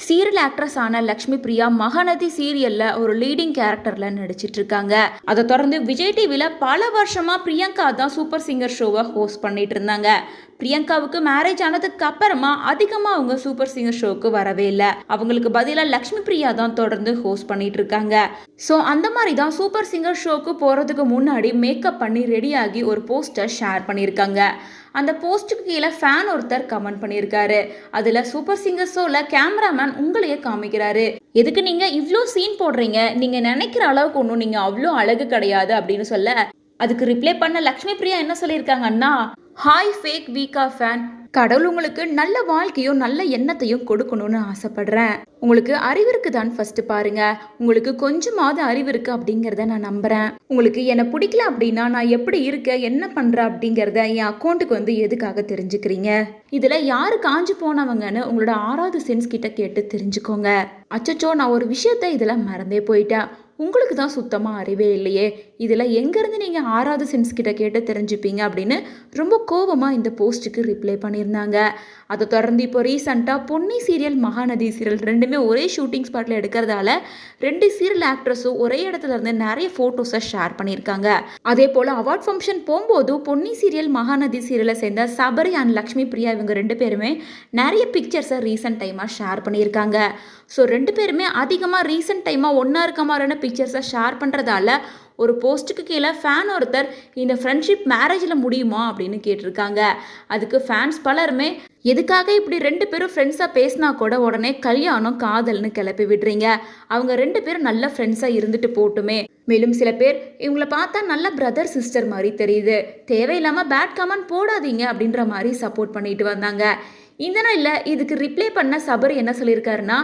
Serial actress ஆன லக்ஷ்மி பிரியா மகாநதி சீரியல்ல ஒரு லீடிங் கேரக்டர்ல நடிச்சிட்டு இருக்காங்க. அதை தொடர்ந்து விஜய் டிவில பல வருஷமா பிரியங்கா தான் சூப்பர் சிங்கர் ஷோவை ஹோஸ்ட் பண்ணிட்டு இருந்தாங்க. பிரியங்காவுக்கு மேரேஜ் ஆனதுக்கு அப்புறமா அதிகமா அவங்க சூப்பர் சிங்கர் ஷோக்கு வரவே இல்லை. அவங்களுக்கு பதிலாக லக்ஷ்மி பிரியா தான் தொடர்ந்து ஹோஸ்ட் பண்ணிட்டு இருக்காங்க. ஸோ அந்த மாதிரி தான் சூப்பர் சிங்கர் ஷோக்கு போறதுக்கு முன்னாடி மேக்கப் பண்ணி ரெடியாகி ஒரு போஸ்டர் ஷேர் பண்ணியிருக்காங்க. அந்த போஸ்ட்டுக்கு கீழே ஃபேன் ஒருத்தர் கமெண்ட் பண்ணியிருக்காரு. அதில் சூப்பர் சிங்கர் ஷோவில் கேமராமேன் உங்களையே காமிக்கிறாரு, எதுக்கு நீங்கள் இவ்வளோ சீன் போடுறீங்க, நீங்கள் நினைக்கிற அளவுக்கு ஒன்றும் நீங்கள் அவ்வளோ அழகு கிடையாது அப்படின்னு சொல்ல, அதுக்கு ரிப்ளை பண்ண லக்ஷ்மி பிரியா என்ன சொல்லியிருக்காங்கன்னா, ஹாய் ஃபேக் வீக்கா ஃபேன், கடவுள் உங்களுக்கு நல்ல வாழ்க்கையும் நல்ல எண்ணத்தையும் கொடுக்கணும்னு ஆசைப்படுறேன். உங்களுக்கு அறிவு இருக்குதான்னு ஃபர்ஸ்ட் பாருங்க. உங்களுக்கு கொஞ்சமாவது அறிவு இருக்கு அப்படிங்கிறத நான் நம்புறேன். உங்களுக்கு என்னை பிடிக்கல அப்படின்னா நான் எப்படி இருக்கேன் என்ன பண்றேன் அப்படிங்கிறத என் அக்கௌண்ட்டுக்கு வந்து எதுக்காக தெரிஞ்சுக்கிறீங்க. இதுல யாரு காஞ்சு போனவங்கன்னு உங்களோட 6வது சென்ஸ் கிட்ட கேட்டு தெரிஞ்சுக்கோங்க. அச்சச்சோ, நான் ஒரு விஷயத்த இதுல மறந்தே போயிட்டேன். உங்களுக்கு தான் சுத்தமாக அறிவே இல்லையே, இதில் எங்கேருந்து நீங்கள் 6வது சென்ஸ் கிட்ட கேட்டு தெரிஞ்சுப்பீங்க அப்படின்னு ரொம்ப கோபமாக இந்த போஸ்ட்டுக்கு ரிப்ளை பண்ணியிருந்தாங்க. அதை தொடர்ந்து இப்போ ரீசெண்டாக பொன்னி சீரியல் மகாநதி சீரியல் ரெண்டுமே ஒரே ஷூட்டிங் ஸ்பாட்டில் எடுக்கிறதால 2 சீரியல் ஆக்ட்ரஸும் ஒரே இடத்துல இருந்து நிறைய ஃபோட்டோஸை ஷேர் பண்ணியிருக்காங்க. அதே போல் அவார்ட் ஃபங்க்ஷன் போகும்போது பொன்னி சீரியல் மகாநதி சீரியலை சேர்ந்த சபரி அண்ட் லக்ஷ்மி பிரியா இவங்க 2 பேருமே நிறைய பிக்சர்ஸை ரீசெண்ட் டைமாக ஷேர் பண்ணியிருக்காங்க. ஸோ 2 பேருமே அதிகமாக ரீசெண்ட் டைமாக ஒன்றா இருக்க மாதிரியான பிக்சர்ஸை ஷேர் பண்ணுறதால ஒரு போஸ்ட்டுக்கு கீழே ஃபேன் ஒருத்தர் இந்த ஃப்ரெண்ட்ஷிப் மேரேஜில் முடியுமா அப்படின்னு கேட்டிருக்காங்க. அதுக்கு ஃபேன்ஸ் பலருமே, எதுக்காக இப்படி 2 பேரும் ஃப்ரெண்ட்ஸாக பேசினா கூட உடனே கல்யாணம் காதல்னு கிளப்பி விடுறீங்க, அவங்க 2 பேரும் நல்ல ஃப்ரெண்ட்ஸாக இருந்துட்டு போட்டுமே. மேலும் சில பேர் இவங்களை பார்த்தா நல்ல பிரதர் சிஸ்டர் மாதிரி தெரியுது, தேவையில்லாமல் பேட் கமெண்ட் போடாதீங்க அப்படின்ற மாதிரி சப்போர்ட் பண்ணிட்டு வந்தாங்க. இந்த நாளில் இதுக்கு ரிப்ளை பண்ண சபரி என்ன சொல்லியிருக்காருன்னா,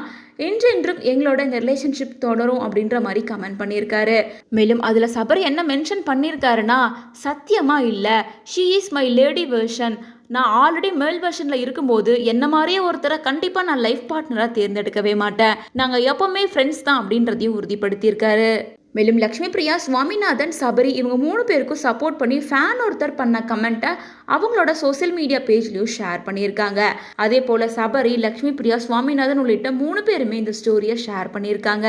என்றென்றும் எங்களோட இந்த ரிலேஷன்ஷிப் தொடரும் அப்படின்ற மாதிரி கமெண்ட் பண்ணியிருக்காரு. மேலும் அதில் சபரி என்ன மென்ஷன் பண்ணியிருக்காருன்னா, சத்தியமாக இல்லை, she is my lady version, நான் ஆல்ரெடி மேல் வெர்ஷனில் இருக்கும்போது என்ன மாதிரியே ஒருத்தரை கண்டிப்பாக நான் லைஃப் பார்ட்னராக தேர்ந்தெடுக்கவே மாட்டேன், நாங்கள் எப்போவுமே ஃப்ரெண்ட்ஸ் தான் அப்படின்றதையும் உறுதிப்படுத்தியிருக்காரு. மேலும் லக்ஷ்மி பிரியா, சுவாமிநாதன், சபரி இவங்க 3 பேருக்கும் சப்போர்ட் பண்ணி ஃபேன் ஒருத்தர் பண்ண கமெண்ட்டை அவங்களோட சோசியல் மீடியா பேஜ்லையும் ஷேர் பண்ணியிருக்காங்க. அதே போல் சபரி, லக்ஷ்மி பிரியா, சுவாமிநாதன் உள்ளிட்ட 3 பேருமே இந்த ஸ்டோரியை ஷேர் பண்ணியிருக்காங்க.